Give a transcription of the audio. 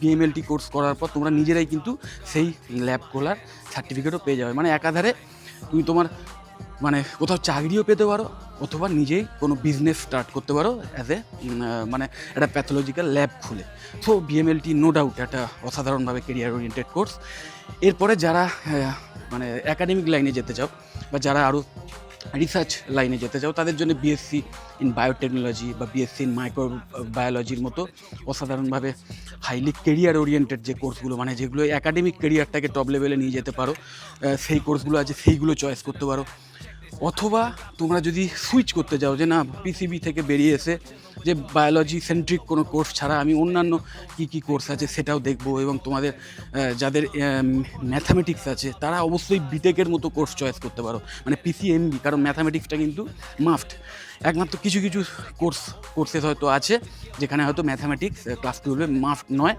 PMLT course করার পর তোমরা নিজেরাই কিন্তু সেই ল্যাব খোলার সার্টিফিকেটও পেয়ে যাবে। মানে একাধারে তুমি তোমার মানে কোথাও চাকরিও পেতে পারো, অথবা নিজেই কোনো বিজনেস স্টার্ট করতে পারো অ্যাজ এ মানে একটা প্যাথোলজিক্যাল ল্যাব খুলে। সো বিএমএলটি নো ডাউট একটা অসাধারণভাবে কেরিয়ার ওরিয়েন্টেড কোর্স। এরপরে যারা মানে একাডেমিক লাইনে যেতে চাও বা যারা আরও রিসার্চ লাইনে যেতে চাও, তাদের জন্য বিএসসি ইন বায়োটেকনোলজি বা বিএসসি ইন মাইক্রোবায়োলজির মতো অসাধারণভাবে হাইলি কেরিয়ার ওরিয়েন্টেড যে কোর্সগুলো, মানে যেগুলো একাডেমিক কেরিয়ারটাকে টপ লেভেলে নিয়ে যেতে পারো, সেই কোর্সগুলো আছে, সেইগুলো চয়েস করতে পারো। অথবা তোমরা যদি সুইচ করতে যাও যে না, পিসিবি থেকে বেরিয়ে এসে যে বায়োলজি সেন্ট্রিক কোনো কোর্স ছাড়া আমি অন্যান্য কী কী কোর্স আছে সেটাও দেখবো, এবং তোমাদের যাদের ম্যাথামেটিক্স আছে তারা অবশ্যই বিটেকের মতো কোর্স চয়েস করতে পারো, মানে পিসিএমবি, কারণ ম্যাথামেটিক্সটা কিন্তু মাস্ট। একমাত্র কিছু কিছু কোর্সেস হয়তো আছে যেখানে হয়তো ম্যাথামেটিক্স ক্লাস 12 মাস্ট নয়,